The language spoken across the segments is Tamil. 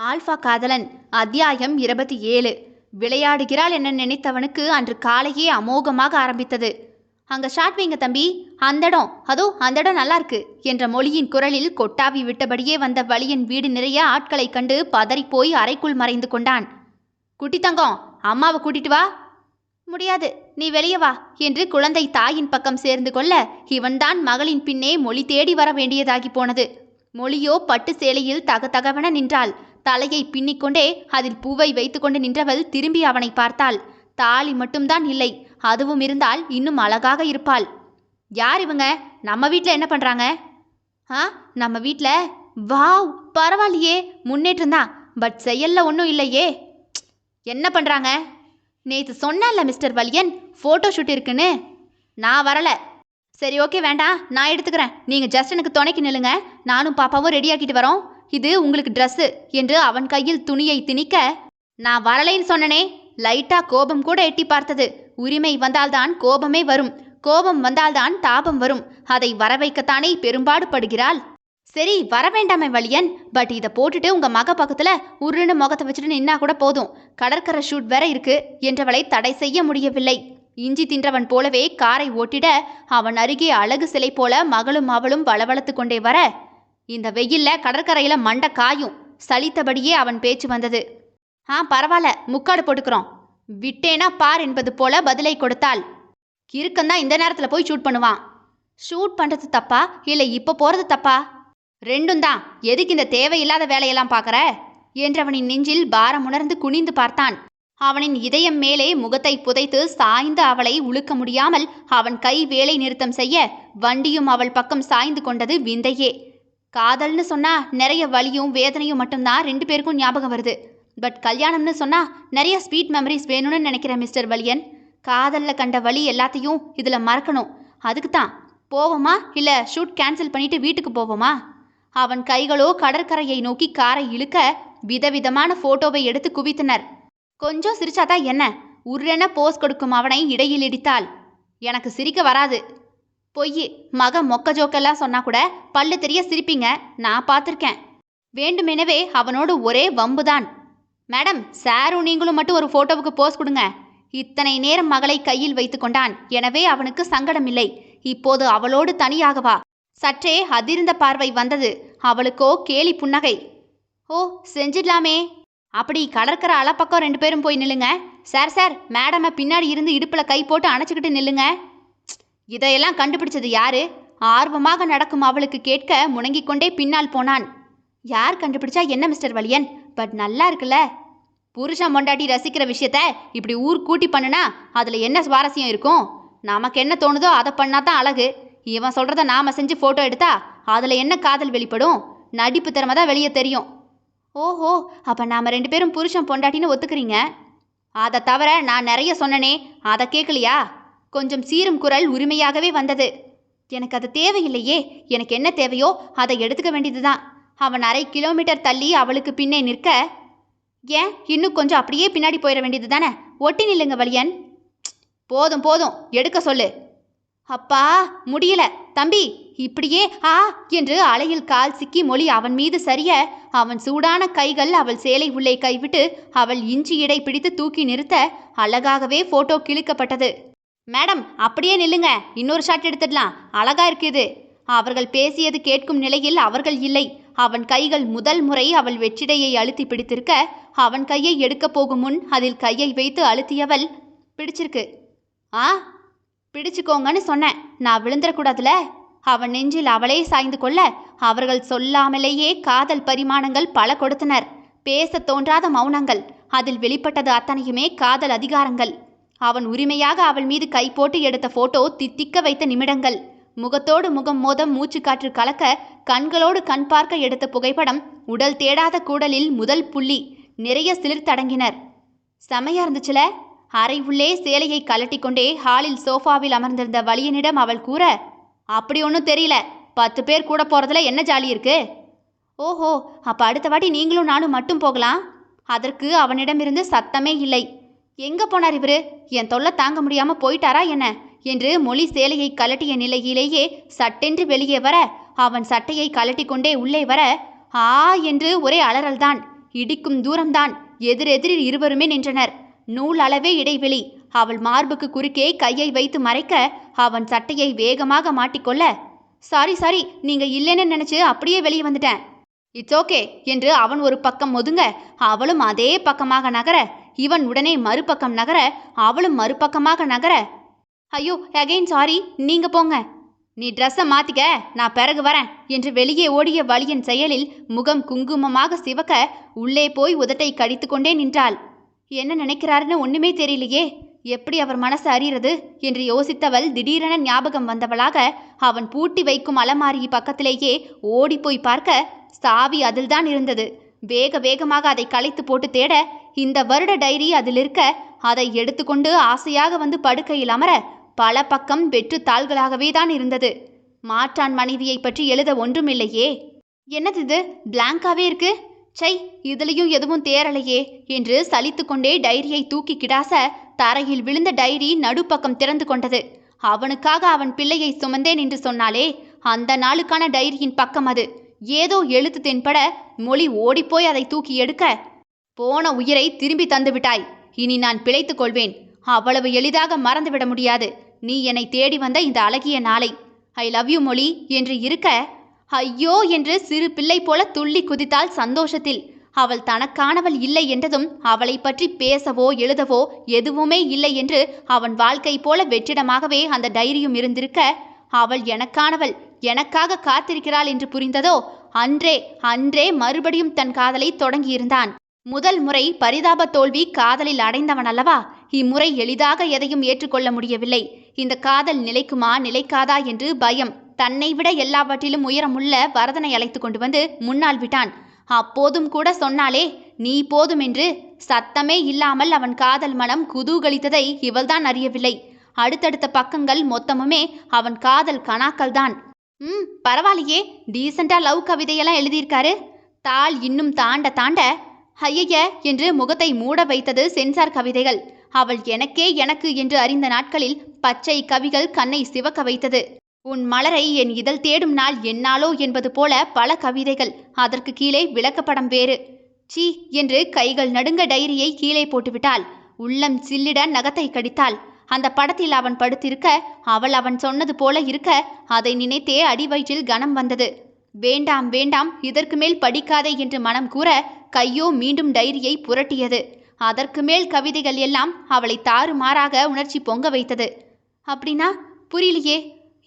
ஆல்பா காதலன் அத்தியாயம் 27. விளையாடுகிறாள் என நினைத்தவனுக்கு அன்று காலையே அமோகமாக ஆரம்பித்தது. அங்க ஷாட் வைங்க தம்பி, அந்த இடம் நல்லா இருக்கு என்ற மொழியின் குரலில் கொட்டாவி விட்டபடியே வந்த வலியன் வீடு நிறைய ஆட்களை கண்டு பதறிப்போய் அறைக்குள் மறைந்து கொண்டான். குட்டி தங்கம், அம்மாவை கூட்டிட்டு வா. முடியாது, நீ வெளியே வா என்று குழந்தை தாயின் பக்கம் சேர்ந்து கொள்ள இவன்தான் மகளின் பின்னே மொழி தேடி வர வேண்டியதாகி போனது. மொழியோ பட்டு சேலையில் தகதகவென நின்றாள். தலையை பின்னிக்கொண்டே அதில் பூவை வைத்துக்கொண்டு நின்றவள் திரும்பி அவனை பார்த்தாள். தாலி மட்டும்தான் இல்லை, அதுவும் இருந்தால் இன்னும் அழகாக இருப்பாள். யார் இவங்க? நம்ம வீட்டில் என்ன பண்ணுறாங்க? நம்ம வீட்டில் வாவ், பரவாயில்லையே, முன்னேற்றம்தான். பட் செயல்ல ஒன்றும் இல்லையே. என்ன பண்ணுறாங்க? நேற்று சொன்னேன்ல மிஸ்டர் வலியன், ஃபோட்டோ ஷூட் இருக்குன்னு. நான் வரலை. சரி, ஓகே, வேண்டாம், நான் எடுத்துக்கிறேன். நீங்கள் ஜஸ்ட் எனக்கு துணைக்கு நில்லுங்க, நானும் பாப்பாவும் ரெடியாக்கிட்டு வரோம். இது உங்களுக்கு ட்ரெஸ்ஸு என்று அவன் கையில் துணியை திணிக்க, நான் வரலைன்னு சொன்னனே. லைட்டாக கோபம் கூட எட்டி பார்த்தது. உரிமை வந்தால்தான் கோபமே வரும், கோபம் வந்தால்தான் தாபம் வரும். அதை வர வைக்கத்தானே பெரும்பாடு படுகிறாள். சரி, வர வேண்டாமே வலியன், பட் இதை போட்டுட்டு உங்கள் மக பக்கத்தில் உருன்னு முகத்தை வச்சுட்டு நின்னா கூட போதும். கடற்கரை ஷூட் வேற இருக்கு என்றவளை தடை செய்ய முடியவில்லை. இஞ்சி தின்றவன் போலவே காரை ஓட்டிட அவன் அருகே அழகு சிலை போல மகளும் அவளும் வளவளத்து கொண்டே வர, இந்த வெயில்ல கடற்கரையில மண்டை காயும். சலித்தபடியே அவன் பேச்சு வந்தது. பரவாயில்ல, முக்காடு போட்டுக்கிறோம். விட்டேனா பார் என்பது போல பதிலை கொடுத்தாள். கிறுக்கந்தான் இந்த நேரத்தில் போய் ஷூட் பண்ணுவான். ஷூட் பண்ணுறது தப்பா இல்லை இப்போ போகிறது தப்பா? ரெண்டும் தான். எதுக்கு இந்த தேவையில்லாத வேலையெல்லாம் பார்க்குற என்றவனின் நெஞ்சில் பாரம் உணர்ந்து குனிந்து பார்த்தான். அவனின் இதயம் மேலே முகத்தை புதைத்து சாய்ந்து அவளை உழுக்க முடியாமல் அவன் கை வேலை நிறுத்தம் செய்ய வண்டியும் அவள் பக்கம் சாய்ந்து கொண்டது விந்தையே. காதல்னு சொன்னா நிறைய வலியும் வேதனையும் மட்டும்தான் ரெண்டு பேருக்கும் ஞாபகம் வருது. பட் கல்யாணம்னு சொன்னா நிறைய ஸ்வீட் மெமரிஸ் வேணும்னு நினைக்கிறேன் மிஸ்டர் வலியன். காதலில் கண்ட வலி எல்லாத்தையும் இதில் மறக்கணும். அதுக்கு தான் போவோமா இல்லை ஷூட் கேன்சல் பண்ணிட்டு வீட்டுக்கு போவோமா? அவன் கைகளோ கடற்கரையை நோக்கி காரை இழுக்க விதவிதமான ஃபோட்டோவை எடுத்து குவித்தனர். கொஞ்சம் சிரிச்சாதான் என்ன? உருரென போஸ் கொடுக்கும் அவனை இடையில் இடித்தாள். எனக்கு சிரிக்க வராது. பொய், மக மொக்க ஜோக்கெல்லாம் சொன்னா கூட பல்லு தெரிய சிரிப்பீங்க, நான் பார்த்துருக்கேன். வேண்டுமெனவே அவனோடு ஒரே வம்புதான். மேடம், சாரும் நீங்களும் மட்டும் ஒரு ஃபோட்டோவுக்கு போஸ் கொடுங்க. இத்தனை நேரம் மகளை கையில் வைத்து கொண்டான். எனவே அவனுக்கு சங்கடமில்லை. இப்போது அவளோடு தனியாகவா? சற்றே அதிர்ந்த பார்வை வந்தது. அவளுக்கோ கேலி புன்னகை. ஓ, செஞ்சிடலாமே. அப்படி கடற்கரை அலப்பக்கம் ரெண்டு பேரும் போய் நில்லுங்க. சார், மேடமை பின்னாடி இருந்து இடுப்பில் கை போட்டு அணைச்சிக்கிட்டு நில்லுங்க. இதையெல்லாம் கண்டுபிடிச்சது யாரு? ஆர்வமாக நடக்கும் அவளுக்கு கேட்க முணங்கிக் கொண்டே பின்னால் போனான். யார் கண்டுபிடிச்சா என்ன மிஸ்டர் வலியன்? பட் நல்லா இருக்குல்ல. புருஷன் பொண்டாட்டி ரசிக்கிற விஷயத்த இப்படி ஊர் கூட்டி பண்ணுனா அதில் என்ன சுவாரஸ்யம் இருக்கும்? நமக்கு என்ன தோணுதோ அதை பண்ணா தான் அழகு. இவன் சொல்கிறத நாம் செஞ்சு ஃபோட்டோ எடுத்தா அதில் என்ன காதல் வெளிப்படும்? நடிப்பு திறமை தான் வெளியே தெரியும். ஓஹோ, அப்போ நாம் ரெண்டு பேரும் புருஷன் பொண்டாட்டின்னு ஒத்துக்கிறீங்க. அதை தவிர நான் நிறைய சொன்னனே, அதை கேட்கலையா? கொஞ்சம் சீரும் குரல் உரிமையாகவே வந்தது. எனக்கு அது தேவையில்லையே. எனக்கு என்ன தேவையோ அதை எடுத்துக்க வேண்டியது தான். அவன் 1/2 கிலோமீட்டர் தள்ளி அவளுக்கு பின்னே நிற்க, ஏன் இன்னும் கொஞ்சம் அப்படியே பின்னாடி போயிட வேண்டியது தானே? ஒட்டி நில்லுங்க வலியன். போதும் போதும், எடுக்க சொல்லு. அப்பா, முடியல தம்பி. இப்படியே என்று அலையில் கால் சிக்கி மொழி அவன் மீது சரிய அவன் சூடான கைகள் அவள் சேலை உள்ளே கைவிட்டு அவள் இஞ்சி இடை பிடித்து தூக்கி நிறுத்த அழகாகவே போட்டோ கிழிக்கப்பட்டது. மேடம், அப்படியே நில்லுங்க, இன்னொரு ஷாட் எடுத்துடலாம், அழகா இருக்குது. அவர்கள் பேசியது கேட்கும் நிலையில் அவர்கள் இல்லை. அவன் கைகள் முதல் முறை அவள் வெற்றிடையை அழுத்தி பிடித்திருக்க அவன் கையை எடுக்க போகும் முன் அதில் கையை வைத்து அழுத்தியவள், பிடிச்சிருக்கு. பிடிச்சுக்கோங்கன்னு சொன்னேன், நான் விழுந்துடக்கூடாதுல. அவன் நெஞ்சில் அவளே சாய்ந்து கொள்ள அவர்கள் சொல்லாமலேயே காதல் பரிமாணங்கள் பல கொடுத்தனர். பேச தோன்றாத மௌனங்கள், அதில் வெளிப்பட்டது அத்தனையுமே காதல் அதிகாரங்கள். அவன் உரிமையாக அவள் மீது கை போட்டு எடுத்த போட்டோ தித்திக்க வைத்த நிமிடங்கள். முகத்தோடு முகம் மோத மூச்சு காற்று கலக்க கண்களோடு கண் பார்க்க எடுத்த புகைப்படம் உடல் தேடாத கூடலில் முதல் புள்ளி. நிறைய சிலிர்த்தடங்கினர். செமையா இருந்துச்சுல. அறை உள்ளே சேலையை கலட்டி கொண்டே ஹாலில் சோஃபாவில் அமர்ந்திருந்த வலியனிடம் அவள் கூற, அப்படி ஒன்றும் தெரியல. 10 பேர் கூட போகிறதுல என்ன ஜாலி இருக்கு? ஓஹோ, அப்போ அடுத்த வாட்டி நீங்களும் நானும் மட்டும் போகலாம். அதற்கு அவனிடமிருந்து சத்தமே இல்லை. எங்கே போனார் இவரு? என் தொல்லை தாங்க முடியாமல் போயிட்டாரா என்ன என்று மொழி சேலையை கலட்டிய நிலையிலேயே சட்டென்று வெளியே வர அவன் சட்டையை கலட்டி கொண்டே உள்ளே வர என்று ஒரே அலறல்தான். இடிக்கும் தூரம்தான். எதிரெதிரில் இருவருமே நின்றனர். நூல் அளவே இடைவெளி. அவள் மார்புக்கு குறுக்கே கையை வைத்து மறைக்க அவன் சட்டையை வேகமாக மாட்டிக்கொள்ள, சாரி சாரி, நீங்க இல்லைன்னு நினைச்சு அப்படியே வெளியே வந்துட்டேன். இட்ஸ் ஓகே என்று அவன் ஒரு பக்கம் ஒதுங்க, அவளும் அதே பக்கமாக நகர, இவன் உடனே மறுபக்கம் நகர, அவளும் மறுபக்கமாக நகர, ஐயோ அகைன் சாரி, நீங்க போங்க, நீ ட்ரெஸ்ஸை மாத்திக்க, நான் பிறகு வரேன் என்று வெளியே ஓடிய வலியின் செயலில் முகம் குங்குமமாக சிவக்க உள்ளே போய் உதட்டை கடித்து கொண்டே நின்றாள். என்ன நினைக்கிறாருன்னு ஒண்ணுமே தெரியலையே, எப்படி அவர் மனசு அறிகிறது என்று யோசித்தவள் திடீரென ஞாபகம் வந்தவளாக அவன் பூட்டி வைக்கும் அலமாரி பக்கத்திலேயே ஓடிப்போய் பார்க்க சாவி அதில்தான் இருந்தது. வேக வேகமாக அதை களைத்து போட்டு தேட இந்த வருட டைரி அதில் இருக்க அதை எடுத்துக்கொண்டு ஆசையாக வந்து படுக்கையில் அமர பல பக்கம் வெற்று தாள்களாகவே தான் இருந்தது. மாற்றான் மனைவியை பற்றி எழுத ஒன்றுமில்லையே. என்னது இது, பிளாங்காவே இருக்கு. சை, இதுலயும் எதுவும் தேரலையே என்று சலித்து கொண்டே டைரியை தூக்கி கிடாச தரையில் விழுந்த டைரி நடுப்பக்கம் திறந்து கொண்டது. அவனுக்காக அவன் பிள்ளையை சுமந்தேன் என்று சொன்னாலே அந்த நாளுக்கான டைரியின் பக்கம் அது. ஏதோ எழுத்து தென்பட மொழி ஓடிப்போய் அதை தூக்கி எடுக்க, போன உயிரை திரும்பி தந்து விட்டாய், இனி நான் பிழைத்துக் கொள்வேன், அவ்வளவு எளிதாக மறந்துவிட முடியாது, நீ என்னை தேடி வந்த இந்த அழகிய நாளை, ஐ லவ் யூ மொழி என்று இருக்க, ஐயோ என்று சிறு பிள்ளை போல துள்ளி குதித்தாள் சந்தோஷத்தில். அவள் தனக்கானவள் இல்லை என்றதும் அவளை பற்றி பேசவோ எழுதவோ எதுவுமே இல்லை என்று அவன் வாழ்க்கை போல வெற்றிடமாகவே அந்த டைரியும் இருந்திருக்க, அவள் எனக்கானவள், எனக்காக காத்திருக்கிறாள் என்று புரிந்ததோ அன்றே அன்றே மறுபடியும் தன் காதலை தொடங்கியிருந்தான். முதல் முறை பரிதாப தோல்வி காதலில் அடைந்தவன் அல்லவா, இம்முறை எளிதாக எதையும் ஏற்றுக்கொள்ள முடியவில்லை. இந்த காதல் நிலைக்குமா நிலைக்காதா என்று பயம். தன்னை விட எல்லாவற்றிலும் உயரமுள்ள வரதனை அழைத்து கொண்டு வந்து முன்னால் விட்டான். அப்போதும் கூட சொன்னாலே நீ போதும் என்று. சத்தமே இல்லாமல் அவன் காதல் மனம் குதூகலித்ததை இவள்தான் அறியவில்லை. அடுத்தடுத்த பக்கங்கள் மொத்தமுமே அவன் காதல் கணாக்கள் தான். பரவாயில்லையே, டீசெண்டா லவ் கவிதையெல்லாம் எழுதியிருக்காரு. தாள் இன்னும் தாண்ட தாண்ட ஐய என்று முகத்தை மூட வைத்தது சென்சார் கவிதைகள். அவள் எனக்கே எனக்கு என்று அறிந்த நாட்களில் பச்சை கவிகள் கண்ணை சிவக்க வைத்தது. உன் மலரை என் இதழ் தேடும் நாள் என்னாலோ என்பது போல பல கவிதைகள். அதற்கு கீழே விளக்கப்படம் வேறு. சீ என்று கைகள் நடுங்க டைரியை கீழே போட்டுவிட்டாள். உள்ளம் சில்லிட நகத்தை கடித்தாள். அந்த படத்தில் அவன் படுத்திருக்க, அவள் அவன் சொன்னது போல இருக்க, அதை நினைத்தே அடிவயிற்றில் கனம் வந்தது. வேண்டாம் வேண்டாம், இதற்கு மேல் படிக்காதே என்று மனம் கூற கையோ மீண்டும் டைரியை புரட்டியது. அதற்கு மேல் கவிதைகள் எல்லாம் அவளை தாறுமாறாக உணர்ச்சி பொங்க வைத்தது. அப்படின்னா புரியலையே,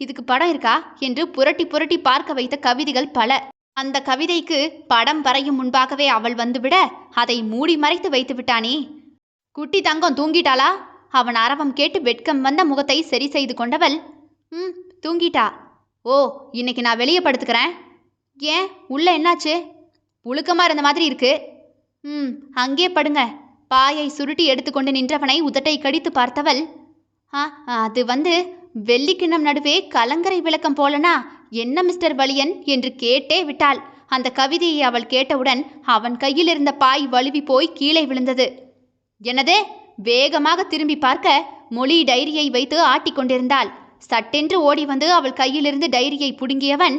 இதுக்கு படம் இருக்கா என்று புரட்டி புரட்டி பார்க்க வைத்த கவிதைகள் பல. அந்த கவிதைக்கு படம் வரையும் முன்பாகவே அவள் வந்துவிட அதை மூடி மறைத்து வைத்து விட்டானே. குட்டி தங்கம் தூங்கிட்டாளா? அவன் அரவம் கேட்டு வெட்கம் வந்த முகத்தை சரி செய்து கொண்டவள், தூங்கிட்டா. ஓ, இன்னைக்கு நான் வெளியே படுத்துக்கிறேன். ஏன், உள்ள என்னாச்சு? புழுக்கமாக இருந்த மாதிரி இருக்கு. அங்கே படுங்க. பாயை சுருட்டி எடுத்துக்கொண்டு நின்றவனை உதட்டை கடித்து பார்த்தவள், அது வெள்ளிக்கிண்ணம் நடுவே கலங்கரை விளக்கம் போலனா என்ன மிஸ்டர் வலியன் என்று கேட்டே விட்டாள். அந்த கவிதையை அவள் கேட்டவுடன் அவன் கையில் இருந்த பாய் வழுவி போய் கீழே விழுந்தது. என்னதே? வேகமாக திரும்பி பார்க்க மொழி டைரியை வைத்து ஆட்டிக்கொண்டிருந்தாள். சட்டென்று ஓடி வந்து அவள் கையிலிருந்து டைரியை புடுங்கியவன்,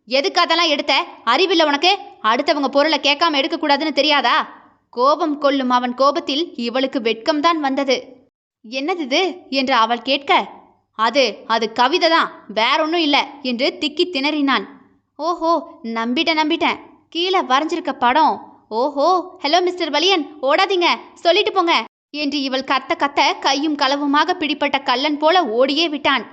எதுக்கு அதெல்லாம் எடுத்த? அறிவில்லை உனக்கு? அடுத்தவங்க பொருளை கேட்காம எடுக்கக்கூடாதுன்னு தெரியாதா? கோபம் கொள்ளும் அவன் கோபத்தில் இவளுக்கு வெட்கம்தான் வந்தது. என்னது இது என்று அவள் கேட்க, அது கவிதை தான், வேற ஒன்றும் இல்லை என்று திக்கி திணறினான். ஓஹோ, நம்பிட்டேன். கீழே வரைஞ்சிருக்க படம். ஓஹோ, ஹலோ மிஸ்டர் வலியன், ஓடாதீங்க, சொல்லிட்டு போங்க என்று இவள் கத்த கத்த கையும் களவுமாக பிடிப்பட்ட கள்ளன் போல ஓடியே விட்டான்.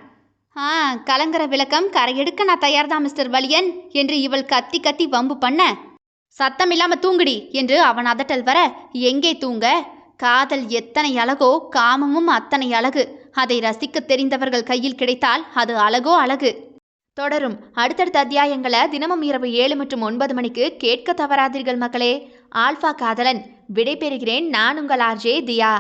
கலங்கர விளக்கம் கரையெடுக்க நான் தயார்தான் மிஸ்டர் வலியன் என்று இவள் கத்தி கத்தி வம்பு பண்ண, சத்தம் இல்லாம தூங்குடி என்று அவன் அதட்டல் வர, எங்கே தூங்க? காதல் எத்தனை அழகோ காமமும் அத்தனை அழகு. அதை ரசிக்க தெரிந்தவர்கள் கையில் கிடைத்தால் அது அழகோ அழகு. தொடரும் அடுத்தடுத்த அத்தியாயங்களை தினமும் இரவு 7 மற்றும் 9 மணிக்கு கேட்க தவறாதீர்கள் மக்களே. ஆல்ஃபா காதலன் விடைபெறுகிறேன். நான் உங்கள் ஆர்ஜே தியா.